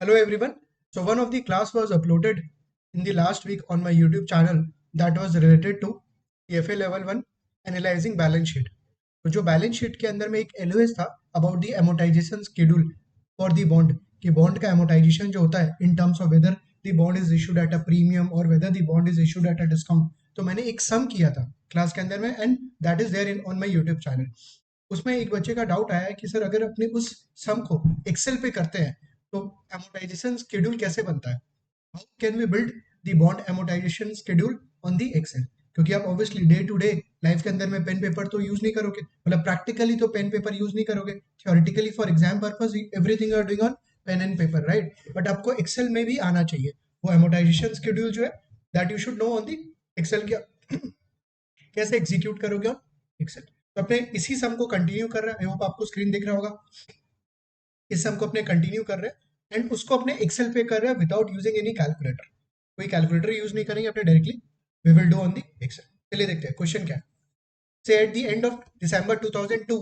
Hello everyone. So one of the class was uploaded in the last week on my YouTube channel that was related to CFA level 1 analyzing balance sheet. तो जो balance sheet के अंदर में एक LOS था about the amortization schedule for the bond कि bond का amortization जो होता है in terms of whether the bond is issued at a premium और whether the bond is issued at a discount. तो मैंने एक सम किया था क्लास के अंदर में and that is there in on my YouTube channel. उसमें एक बच्चे का डाउट आया कि सर अगर अपने उस सम को एक्सेल पे करते हैं तो amortization schedule कैसे बनता है. How can we build the bond amortization schedule on the Excel. क्योंकि आप obviously day to day life के अंदर में पेन पेपर तो यूज नहीं करोगे, मतलब प्रैक्टिकली तो पेन पेपर यूज नहीं करोगे, theoretically for exam purpose everything are doing on pen and paper, right. But आपको एक्सेल में भी आना चाहिए वो amortization schedule जो है, that you should know on the Excel. क्या कैसे एग्जीक्यूट करोगे ऑन एक्सेल. तो अपने इसी सम को कंटिन्यू कर रहे हैं. आई होप आपको स्क्रीन दिख रहा होगा. इस सम को अपने कंटिन्यू कर रहे हैं एंड उसको अपने एक्सेल पे कर रहे हैं विदाउट यूजिंग एनी कैलकुलेटर. कोई कैलकुलेटर यूज नहीं करेंगे अपने, directly we will do on the Excel. चलिए देखते हैं क्वेश्चन क्या है. Say at the end of December 2002,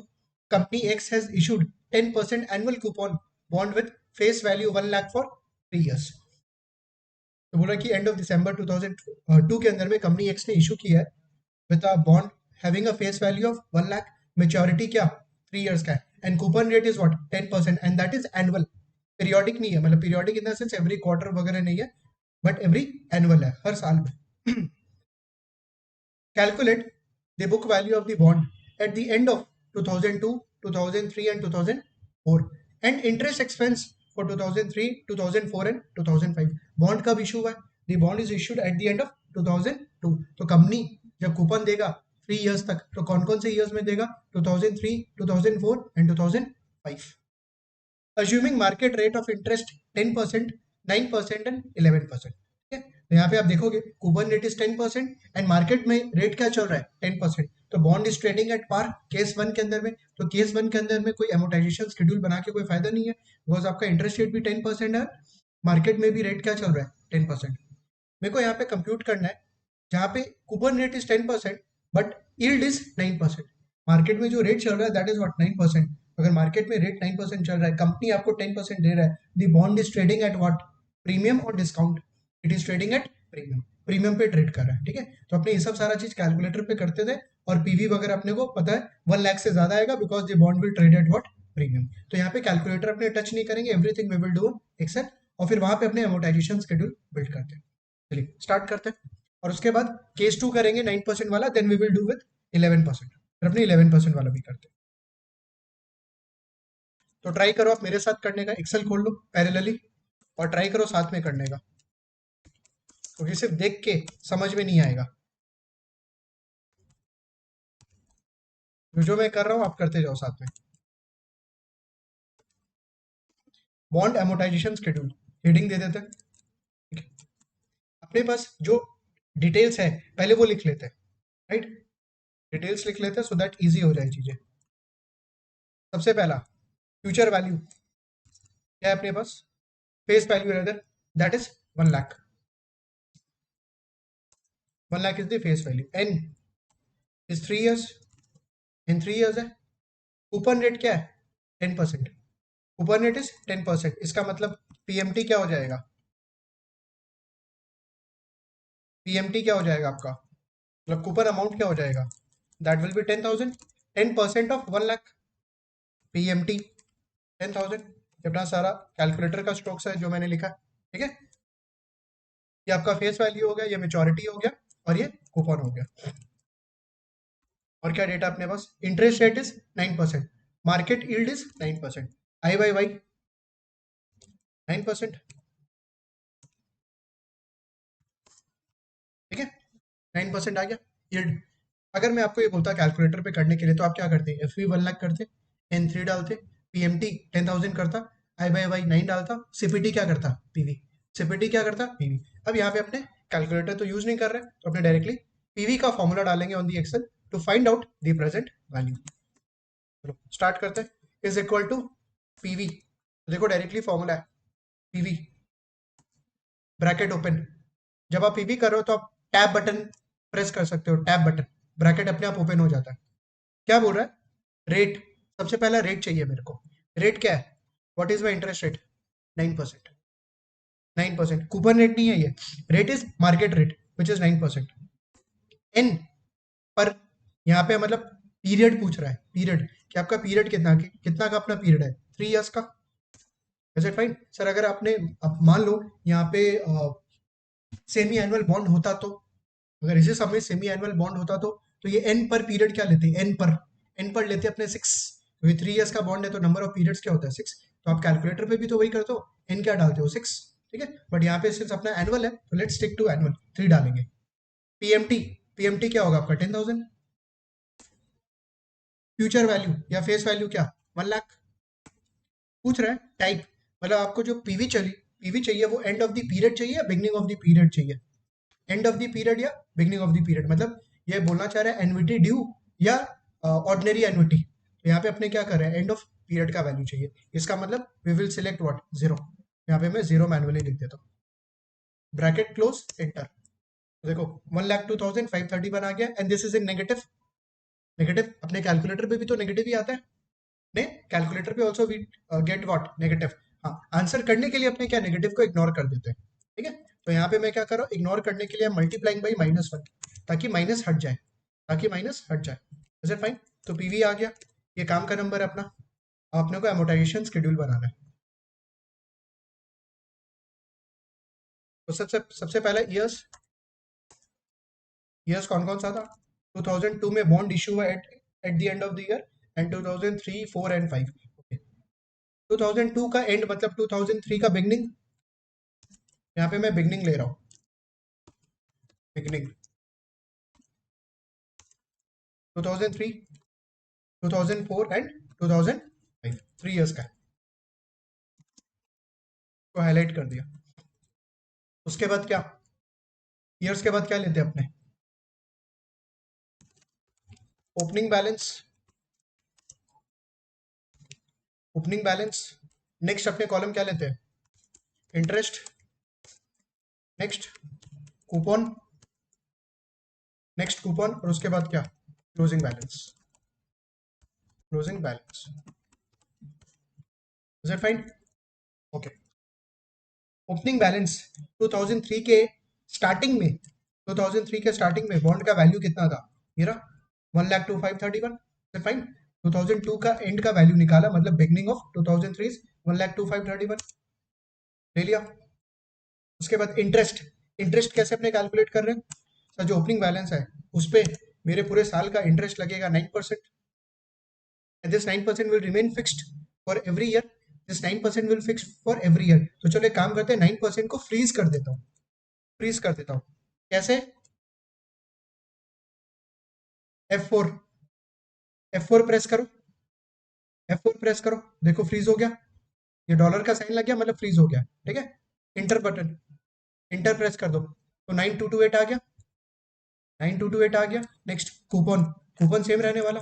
Company X has issued 10% annual coupon bond with face value 1 lakh for 3 years. तो बोला कि एंड ऑफ दिसंबर 2002 के अंदर में कंपनी एक्स ने इशू किया है with a bond having a face value of 1 lakh, maturity क्या 3 इयर्स का है and coupon rate is what 10% and that is annual. Periodic नहीं है, मतलब periodic in the sense every quarter वगैरह नहीं है, बट एवरी एनुअल है, हर साल में. Calculate the book value of the bond at the end of 2002, 2003 and 2004 and interest expense for 2003, 2004 and 2005. Bond कब इशू हुआ है? The bond is issued at the end of 2002. तो कंपनी जब coupon देगा 3 years तक तो कौन कौन से इयर्स में देगा? 2003, 2004 and 2005. Assuming market rate of interest 10%, 9% and 11%. ठीक है, तो यहाँ पे आप देखोगे coupon rate is 10% and market में रेट क्या चल रहा है 10%. तो bond is trading at par case one के अंदर में. तो केस वन के अंदर में कोई एमोटाइजेशन शेड्यूल बना के कोई फायदा नहीं है, बिकॉज आपका इंटरेस्ट रेट भी 10% है, मार्केट में भी रेट क्या चल रहा है 10%. मेरे को यहाँ पे कंप्यूट करना है जहाँ पे coupon rate is 10% but yield is 9%. Market में जो रेट चल रहा है दैट इज व्हाट 9%. अगर मार्केट में रेट 9% चल रहा है, कंपनी आपको 10% दे रहा है, the bond is trading at what premium और discount. It is trading at premium, premium पे ट्रेड कर रहा है. ठीक है, तो अपने ये सब सारा चीज कैलकुलेटर पे करते थे और पीवी वगैरह अपने को पता है 1 लाख से ज्यादा आएगा because the bond will trade at what premium. तो यहाँ पे कैलकुलेटर अपने टच नहीं करेंगे, everything we will do except, और फिर वहां पे अपने अमोर्टाइजेशन शेड्यूल बिल्ड करते हैं. चलिए स्टार्ट करते हैं. और उसके बाद केस 2 करेंगे 9% वाला, then we will do with 11%. फिर अपने 11% वाला भी करते हैं. तो ट्राई करो आप मेरे साथ करने का, एक्सेल खोल लो पैरेलली और ट्राई करो साथ में करने का, क्योंकि सिर्फ देख के समझ में नहीं आएगा. जो मैं कर रहा हूँ आप करते जाओ साथ में. बॉन्ड एमोटाइजेशन शेड्यूल हेडिंग दे देते हैं. ठीक है, अपने पास जो डिटेल्स है पहले वो लिख लेते हैं, राइट. डिटेल्स लिख लेते हैं सो दैट इजी हो जाए चीजें. सबसे पहला फ्यूचर वैल्यू क्या है अपने पास, face value rather, that is 1 lakh. 1 lakh is the face value. N is 3 years, in 3 years है. कूपन रेट क्या है 10%. Coupon rate is 10%. इसका मतलब पीएमटी क्या हो जाएगा, पीएमटी क्या हो जाएगा आपका, मतलब कूपन अमाउंट क्या हो जाएगा, that will be 10,000. 10% of 1 lakh, PMT 10,000. अपना सारा कैलकुलेटर का स्ट्रोक्स है जो मैंने लिखा. ठीक है, ये आपका फेस वैल्यू हो गया, ये मेच्योरिटी हो गया और ये कूपन हो गया. और क्या डेटा अपने पास, interest rate is 9%, market yield is 9%, I by Y 9%. ठीक है, 9% आ गया यील्ड. अगर मैं आपको ये बोलता कैलकुलेटर पे करने के लिए तो आप क्या करते, एफ वी 1 लाख करते, एन 3 डालते, पीएमटी 10,000 करता, आई बाई वाई 9 डालता, सीपीटी क्या करता पीवी, सीपीटी क्या करता पीवी. अब यहाँ पे अपने कैलकुलेटर तो यूज नहीं कर रहे, तो अपने डायरेक्टली पीवी का फॉर्मूला डालेंगे on the Excel to find out the present value. चलो स्टार्ट करते हैं. इज इक्वल टू पीवी, देखो डायरेक्टली फॉर्मूला है पीवी, ब्रैकेट ओपन. जब आप पीवी कर रहे हो तो आप टैब बटन प्रेस कर सकते हो, टैब बटन, ब्रैकेट अपने आप ओपन हो जाता है. क्या बोल रहा है, रेट. सबसे पहला रेट चाहिए मेरे को. रेट क्या है, what is my interest rate 9%. 9%। Coupon rate नहीं है, ये rate is market rate which is 9%। N पर यहाँ पे मतलब पीरियड पूछ रहा है, पीरियड कि आपका पीरियड कितना का अपना पीरियड है, 3 इयर्स का। Is it fine sir? अगर आपने अब मान लो यहाँ पे सेमी एनुअल बॉन्ड होता तो, अगर इसी समय सेमी एनुअल बॉन्ड होता तो ये एन पर पीरियड क्या लेते हैं, एन पर लेते अपने 6। तो ये 3 इयर्स का बॉन्ड है तो नंबर ऑफ पीरियड्स क्या होता है, 6। तो आप कैलकुलेटर पे भी तो वही करते हो, एन क्या डालते हो, 6। ठीक है, बट यहाँ पे सिर्फ अपना एनुअल है तो लेट्स स्टिक टू एनुअल, 3 डालेंगे। पीएमटी, पीएमटी क्या होगा आपका 10,000। फ्यूचर वैल्यू या फेस वैल्यू क्या, 1 लाख। पूछ रहा है टाइप, मतलब आपको जो पीवी चाहिए वो एंड ऑफ द पीरियड चाहिए या बिगनिंग ऑफ द पीरियड चाहिए। एंड ऑफ द पीरियड या बिगनिंग ऑफ द पीरियड, मतलब ये बोलना चाह रहा है एनविटी ड्यू या ऑर्डिनरी एनविटी। तो यहाँ पे अपने क्या कर रहे हैं, एंड ऑफ पीरियड का वैल्यू चाहिए। इसका मतलब वी विल सिलेक्ट व्हाट, 0। यहाँ पे मैं 0 मैनुअली लिख देता हूँ, ब्रैकेट क्लोज, एंटर। तो देखो 1,02,531 आ गया and this is in negative. Negative अपने कैलकुलेटर पे भी तो नेगेटिव ही आता है, ने कैलकुलेटर पे also we get what, negative. हाँ, आंसर करने के लिए अपने क्या नेगेटिव को इग्नोर कर देते हैं। ठीक है, तो यहाँ पे मैं क्या कर रहा हूँ, इग्नोर करने के लिए मल्टीप्लाइंग बाई -1, ताकि माइनस हट जाए, ताकि माइनस हट जाए। Is it fine? तो पीवी आ गया, ये काम का नंबर है अपना। अब अपने को एमोटाइजेशन शेड्यूल बनाना है। तो सबसे सबसे पहला ईयर्स, ईयर्स कौन कौन सा था, 2002 में बॉन्ड इशू हुआ at at the end of the year, and 2003, 4 and 5। 2002 का एंड मतलब 2003 का बिगनिंग, यहाँ पे मैं बिगनिंग ले रहा हूँ, बिगनिंग 2003, 2004 एंड 2005, 3 इयर्स का है, तो हाईलाइट कर दिया। उसके बाद क्या, ईयर्स के बाद क्या लेते हैं अपने, opening balance, opening balance. Next अपने कॉलम क्या लेते हैं, interest, next coupon, next coupon, और उसके बाद क्या, closing balance, closing balance. Is it fine? Okay. Opening balance 2003 के स्टार्टिंग में, 2003 के स्टार्टिंग में बॉन्ड का वैल्यू कितना था, मेरा 1,02,531। फाइन, 2002 का एंड का वैल्यू निकाला, मतलब बिगनिंग ऑफ 2003 1,02,531 ले लिया। उसके बाद इंटरेस्ट, इंटरेस्ट कैसे अपने कैलकुलेट कर रहे हैं सर, जो ओपनिंग बैलेंस है उस पर मेरे पूरे साल का इंटरेस्ट लगेगा 9%, and this 9% will remain fixed for every year, this 9% will fix for every year। तो चलो एक काम करते हैं, 9% को फ्रीज कर देता हूँ, फ्रीज कर देता हूँ। कैसे, F4, F4 प्रेस करो, F4 प्रेस करो, देखो फ्रीज हो गया, ये डॉलर का साइन लग गया मतलब फ्रीज हो गया। ठीक है, इंटर बटन, इंटर प्रेस कर दो, तो 9228 आ गया, 9228 आ गया। नेक्स्ट कूपन, कूपन सेम रहने वाला,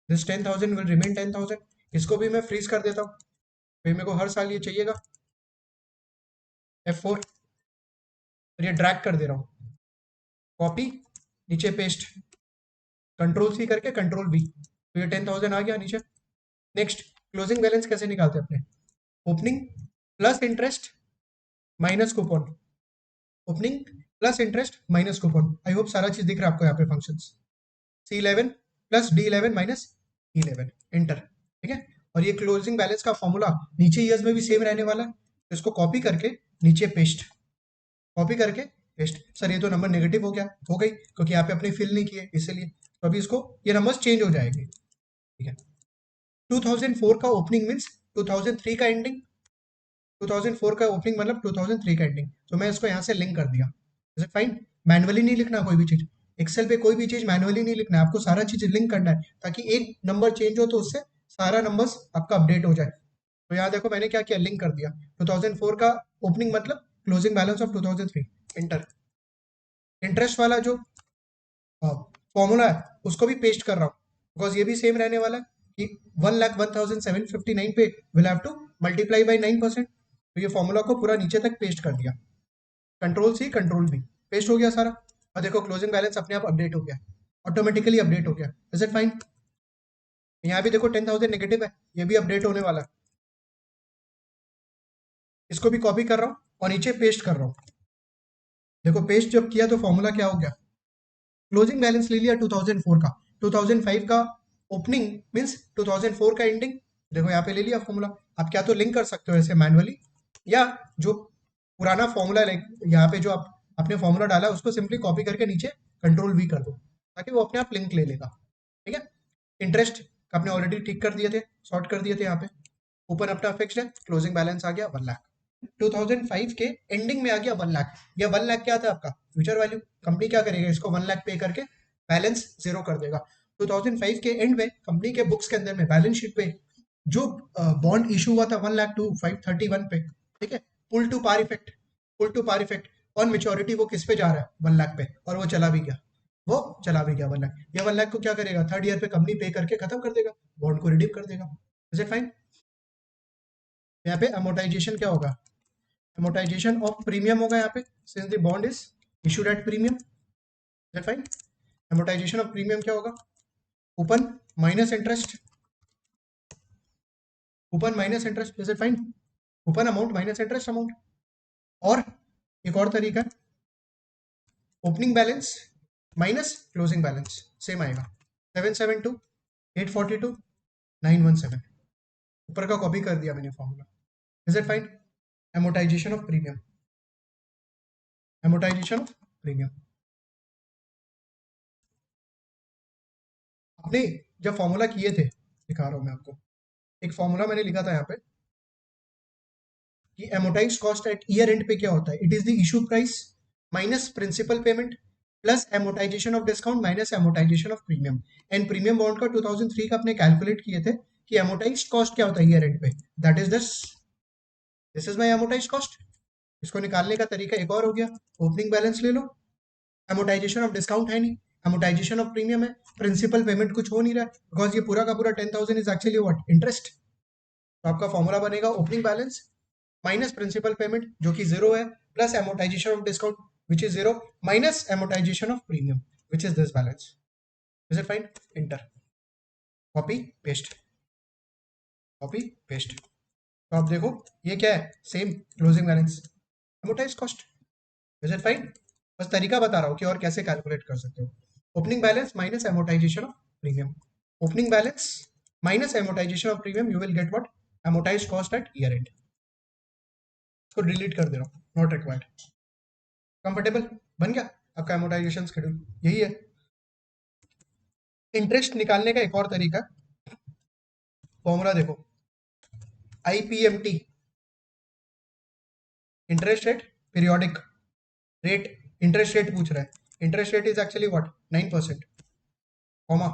दिस 10,000 विल रिमेन 10,000। इसको भी मैं फ्रीज कर देता हूँ, फिर मेरे को हर साल ये चाहिएगा, F4, और ये ड्रैग कर दे रहा हूँ, कॉपी, नीचे पेस्ट, कंट्रोल सी करके कंट्रोल वी, तो ये 10,000 आ गया नीचे। नेक्स्ट क्लोजिंग बैलेंस कैसे निकालते हैं अपने, opening plus interest minus coupon, opening plus interest minus coupon. I hope सारा चीज दिख रहा है आपको यहाँ पे functions. C11 plus D11 minus E11, enter. ठीक है, और ये क्लोजिंग बैलेंस का फॉर्मूला नीचे ईयर्स में भी सेम रहने वाला है, तो इसको कॉपी करके नीचे पेस्ट, कॉपी करके पेस्ट। सर ये तो नंबर नेगेटिव हो गया, हो गई क्योंकि यहाँ पे अपने फिल नहीं किए इसलिए, तो अभी इसको ये नंबर्स चेंज हो जाएंगे। ठीक है, 2004 का ओपनिंग मीन्स 2003 का एंडिंग, 2004 का ओपनिंग मतलब 2003 का एंडिंग, तो मैं इसको यहाँ से लिंक कर दिया। Is fine? मैनुअली नहीं लिखना कोई भी चीज, एक्सेल पे कोई भी चीज मैनुअली नहीं लिखना है, आपको सारा चीज लिंक करना है, ताकि एक नंबर चेंज हो तो उससे सारा नंबर्स आपका अपडेट हो जाए। तो यहाँ देखो मैंने क्या किया, लिंक कर दिया, 2004 का ओपनिंग मतलब closing balance of 2003, inter. Interest वाला जो फॉर्मूला है उसको भी पेस्ट कर रहा हूँ, बिकॉज ये भी सेम रहने वाला है कि 1,01,759 पे will have to multiply by 9%। तो ये फॉर्मूला को पूरा नीचे तक पेस्ट कर दिया, control C control V, paste हो गया सारा। और देखो क्लोजिंग बैलेंस अपने आप अपडेट हो गया, ऑटोमेटिकली अपडेट हो गया। Is it fine? यहाँ भी देखो 10,000 नेगेटिव है, ये भी अपडेट होने वाला है। इसको भी कॉपी कर रहा हूँ और नीचे पेस्ट कर रहा हूँ। देखो पेस्ट जब किया तो फॉर्मूला क्या हो गया, क्लोजिंग बैलेंस ले लिया 2004 का, 2005 का ओपनिंग मीन्स 2004 का एंडिंग, देखो यहाँ पे ले लिया फॉर्मूला। आप क्या तो लिंक कर सकते हो ऐसे मैनुअली, या जो पुराना फॉर्मूला लाइक यहाँ पे जो आप आपने फॉर्मूला डाला है उसको सिंपली कॉपी करके नीचे कंट्रोल वी कर दो ताकि वो अपने आप लिंक ले लेगा। ठीक है, इंटरेस्ट आपने ऑलरेडी ठीक कर दिए थे, सॉर्ट कर दिए थे यहाँ पे, ऊपर अपना फिक्स्ड है, क्लोजिंग बैलेंस आ गया 1 लाख, 2005 के एंडिंग में आ गया 1 लाख। या 1 लाख क्या था आपका फ्यूचर वैल्यू, कंपनी क्या करेगा इसको 1 लाख पे करके बैलेंस जीरो कर देगा। 2005 के एंड में कंपनी के बुक्स के अंदर में बैलेंस शीट पे जो बॉन्ड इशू हुआ था 1 लाख टू 531 पे, ठीक है, pull to par effect, pull to par effect on maturity वो किस पे जा रहा है 1 लाख पे, और वो चला भी गया, वो चला भी गया 1 लाख। ये 1 लाख को क्या करेगा थर्ड ईयर पे कंपनी पे करके खत्म कर देगा, बॉन्ड को रिडीम कर देगा। Is it fine? यहाँ पे अमोटाइजेशन क्या होगा, amortization of premium होगा यहाँ पे, since the bond is issued at premium, that fine। amortization of premium क्या होगा, open minus interest, open minus interest, is it fine, open amount minus interest amount. और एक और तरीका, opening balance minus closing balance, same आएगा 772 842 917, ऊपर का copy कर दिया मैंने formula. Is it fine? amortization of premium, amortization of premium. आपने जब फॉर्मूला किए थे, दिखा रहा हूं मैं आपको, एक फॉर्मूला मैंने लिखा था यहाँ पे कि amortize cost at year end पे क्या होता है, it is the issue price minus principal payment plus amortisation of discount minus amortisation of premium. And premium bond का 2003 का अपने कैलकुलेट किए थे कि एमोटाइज कॉस्ट क्या होता है ईयर एंड पे, that is this is my amortise cost. इसको निकालने का तरीका एक और हो गया, ओपनिंग बैलेंस ले लो, एमोटाइजेशन ऑफ डिस्काउंट है नहीं, एमोटाइजेशन ऑफ प्रीमियम है, प्रिंसिपल पेमेंट कुछ हो नहीं रहा है बिकॉज ये पूरा का पूरा 10,000 इज एक्चुअली व्हाट, इंटरेस्ट। तो आपका फॉर्मूला बनेगा opening balance minus principal payment जो कि जीरो है, plus amortisation of discount which is zero, minus amortisation of premium which is this balance. Is it fine? Enter, copy paste, copy paste. तो आप देखो ये क्या है, same closing balance amortised cost. Is it fine? बस तरीका बता रहा हूँ कि और कैसे कैलकुलेट कर सकते हो। Opening balance minus amortisation of premium, opening balance minus amortisation of premium, you will get what, amortised cost at year end. इसको डिलीट कर दे रहा हूँ, नॉट रिक्वायर्ड। कंफर्टेबल? बन गया आपका एमोटाइजेशन शेड्यूल, यही है। इंटरेस्ट निकालने का एक और तरीका, फॉर्मूला देखो, IPMT, interest rate periodic rate, interest rate पूछ रहा है, interest rate is actually what 9%, comma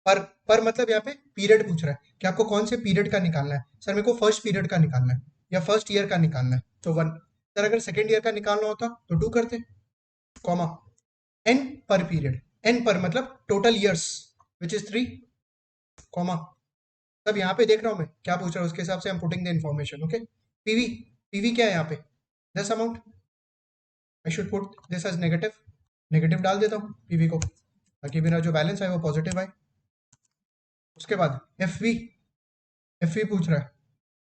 पर मतलब यहाँ पे पीरियड पूछ रहा है कि आपको कौन से पीरियड का निकालना है। सर मेरे को फर्स्ट पीरियड का निकालना है या फर्स्ट ईयर का निकालना है, तो 1। सर अगर सेकेंड ईयर का निकालना होता तो 2 करते, कॉमा एन पर पीरियड, एन पर मतलब total years which is 3, comma. तब यहाँ पे देख रहा हूँ मैं क्या पूछ रहा है, उसके हिसाब से हम putting the information. Okay, PV, PV क्या है यहाँ पे, this amount, I should put this as negative, negative डाल देता हूँ पीवी को ताकि मेरा जो बैलेंस है वो पॉजिटिव आए। उसके बाद एफ वी, एफ वी पूछ रहा है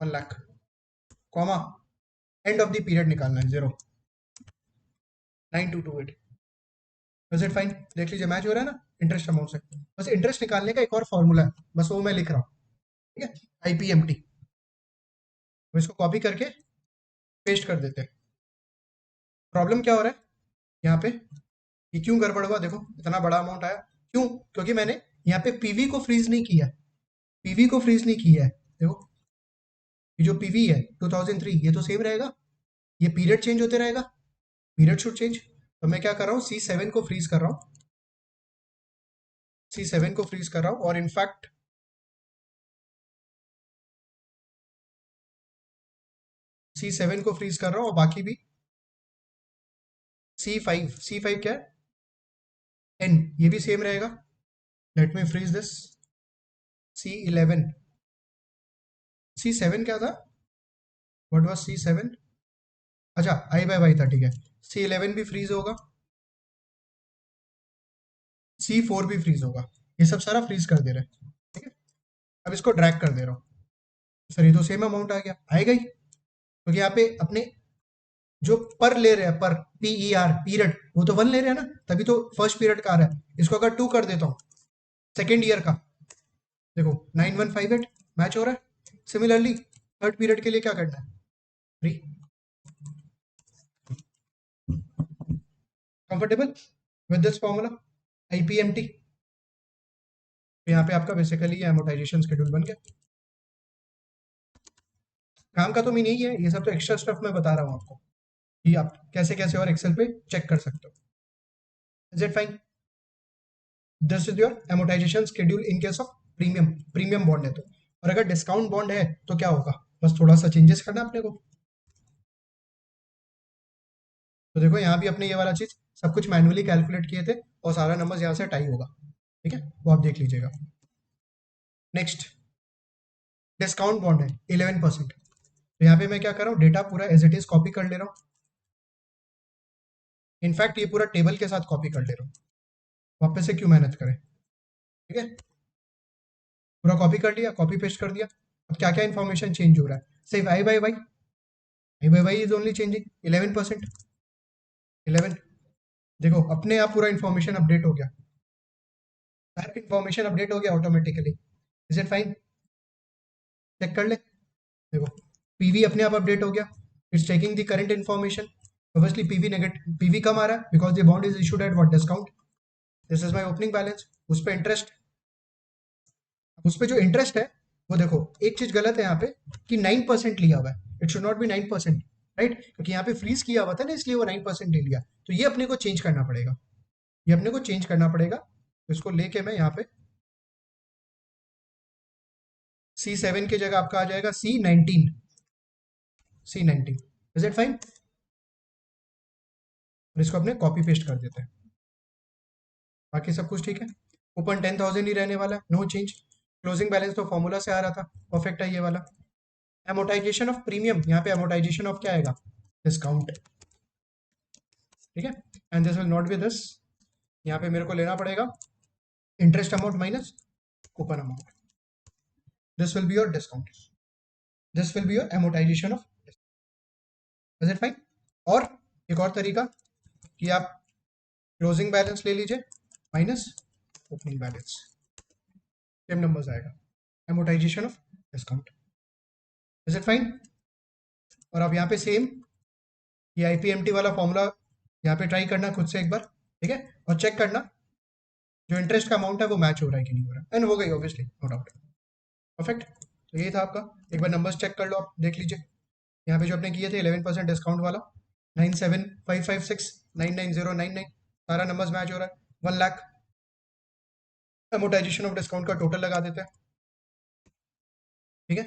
1 lakh, comma and of the period निकालना है 0, 9228। Is it fine? देख लीजिए मैच हो रहा है ना इंटरेस्ट अमाउंट से। बस इंटरेस्ट निकालने का एक और फॉर्मूला है, बस वो मैं लिख रहा हूँ, ठीक है, आईपीएमटी। इसको कॉपी करके पेस्ट कर देते हैं। प्रॉब्लम क्या हो रहा है यहाँ पे, ये क्यों गड़बड़ हुआ, देखो इतना बड़ा अमाउंट आया क्यों, क्योंकि मैंने यहाँ पे पीवी को फ्रीज नहीं किया, पीवी को फ्रीज नहीं किया है। देखो ये जो पीवी है 2003 ये तो सेम रहेगा, ये पीरियड चेंज होते रहेगा, पीरियड शुड चेंज। तो मैं क्या कर रहा हूँ, C7 को फ्रीज कर रहा हूँ, C7 को फ्रीज कर रहा हूँ, और इनफैक्ट C7 को फ्रीज कर रहा हूँ और बाकी भी C5, C5 क्या है, N, ये भी सेम रहेगा। Let me freeze this, C11, C7 क्या था, व्हाट वाज C7, अच्छा आई बाय वाई था, ठीक है। C11 भी फ्रीज होगा, C4 भी फ्रीज होगा, ये सब सारा फ्रीज कर दे रहे हैं, ठीक है। अब इसको ड्रैग कर दे रहा हूँ, सर ये तो सेम अमाउंट आ गया, आएगा ही, क्योंकि यहाँ पे अपने जो पर ले रहे हैं, पर PER पीरियड, वो तो 1 ले रहे हैं ना, तभी तो फर्स्ट पीरियड का आ रहा है। इसको अगर 2 कर देता हूँ सेकेंड ईयर का, देखो 9158 मैच हो रहा है। सिमिलरली थर्ड पीरियड के लिए क्या करना है, 3। Comfortable with this formula IPMT? तो यहाँ पे आपका बेसिकली ये एमोटाइजेशन शेड्यूल बन गया। काम का तो मीन यही है, ये सब तो एक्स्ट्रा स्टफ मैं बता रहा हूँ आपको कि आप कैसे कैसे और एक्सेल पे चेक कर सकते हो। Is it fine? This is your amortisation schedule in case of premium. Premium bond है तो, और अगर डिस्काउंट बॉन्ड है तो क्या होगा, बस थोड़ा सा चेंजेस करना अपने को। तो देखो यहाँ भी अपने ये वाला चीज सब कुछ मैन्युअली कैलकुलेट किए थे और सारा नंबर यहाँ से टाई होगा, ठीक है, वो आप देख लीजिएगा। नेक्स्ट डिस्काउंट बॉन्ड है 11%। तो यहाँ पे मैं क्या कर रहा हूँ, डेटा पूरा एज इट इज कॉपी कर ले रहा हूँ। इनफैक्ट ये पूरा टेबल के साथ कॉपी कर ले रहा हूँ, वापस से क्यों मेहनत करें, ठीक है। पूरा कॉपी कर लिया, कॉपी पेस्ट कर दिया। अब क्या क्या इन्फॉर्मेशन चेंज हो रहा है, सिर्फ I by Y is only changing 11%। 11, देखो अपने आप पूरा इन्फॉर्मेशन अपडेट हो गया, सारा इन्फॉर्मेशन अपडेट हो गया automatically. Is it fine? Check कर ले, देखो पीवी अपने आप अपडेट हो गया, it's taking the current information. Obviously PV negative, PV कम आ रहा है because the bond is issued at what discount. This is my opening balance, उस पर इंटरेस्ट, उस पर जो इंटरेस्ट है वो देखो, एक चीज गलत है यहाँ पे कि 9% लिया हुआ है, it should not be 9%, right, क्योंकि यहाँ पे फ्रीज किया हुआ था ना, इसलिए वो 9% ले लिया। तो ये अपने को चेंज करना पड़ेगा, ये अपने को चेंज करना पड़ेगा। तो इसको लेके मैं यहाँ पे C7 की जगह आपका आ जाएगा C19। C19, is it fine? और इसको अपने कॉपी पेस्ट कर देते हैं, बाकी सब कुछ ठीक है। ओपन 10,000 ही रहने वाला है, नो चेंज। क्लोजिंग बैलेंस तो फॉर्मूला से आ रहा था, परफेक्ट है ये वाला। एमोटाइजेशन ऑफ प्रीमियम, यहाँ पे एमोटाइजेशन ऑफ क्या आएगा, डिस्काउंट, ठीक है। And this will not be this, यहाँ पे मेरे को लेना पड़ेगा interest amount minus coupon amount, this will be your discount, this will be your amortisation of, is it fine? और एक और तरीका कि आप क्लोजिंग बैलेंस ले लीजिए minus opening balance, same numbers आएगा, amortization of discount, is it fine? और आप यहाँ पे सेम ये IPMT वाला फॉर्मूला यहाँ पे ट्राई करना खुद से एक बार, ठीक है, और चेक करना जो इंटरेस्ट का अमाउंट है वो मैच हो रहा है कि नहीं हो रहा है। एंड हो गई ऑब्वियसली, नो डाउट, परफेक्ट। तो यही था आपका, एक बार नंबर्स चेक कर लो, आप देख लीजिए। यहाँ पे जो अपने किए थे 11% डिस्काउंट वाला, 9755699099, सारा नंबर्स मैच हो रहा है। 1 लाख एमोटाइजेशन ऑफ डिस्काउंट का टोटल लगा देते हैं, ठीक है,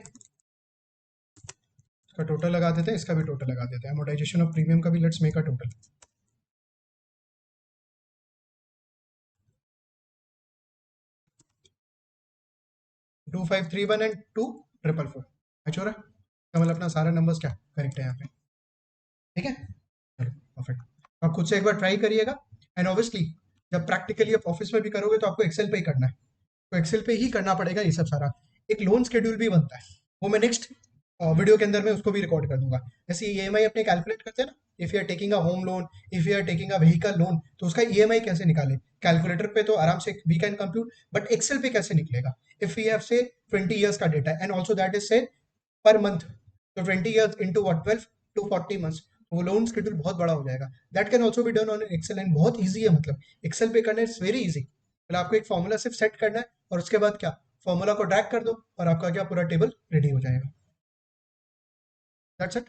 इसका टोटल लगा देते हैं, इसका भी टोटल लगा देते हैं, एमोटाइजेशन ऑफ प्रीमियम का भी let's make a total. 2531 and 2444 match हो रहा है, इसका मतलब अपना सारा नंबर्स क्या करेक्ट है यहाँ पे, ठीक है, चलो परफेक्ट। आप खुद से एक बार ट्राई करिएगा। एंड ऑब्वियसली जब प्रैक्टिकली आप ऑफिस में भी करोगे तो आपको एक्सेल पे ही करना है, तो एक्सेल पे ही करना पड़ेगा ये सब सारा। एक लोन शेड्यूल भी बनता है, वो मैं नेक्स्ट वीडियो के अंदर मैं उसको भी रिकॉर्ड कर दूंगा। जैसे EMI अपने कैलकुलेट करते हैं ना, if you are taking a home loan, if you are taking a vehicle loan, तो उसका EMI कैसे निकाले, कैलकुलेटर पे तो आराम से we can compute, but Excel पे कैसे निकलेगा, इफ वी हैव से 20 ईयर्स का data and also that is say per month, तो 20 years into what 12 two 40 months, वो लोन शेड्यूल बहुत बड़ा हो जाएगा। That can also be done on Excel and बहुत ईजी है, मतलब एक्सेल पे करना इट्स वेरी ईजी। पहले आपको एक फॉर्मूला सिर्फ सेट करना है और उसके बाद क्या, फॉर्मूला को ड्रैग कर दो और आपका क्या पूरा टेबल रेडी हो जाएगा। That's it.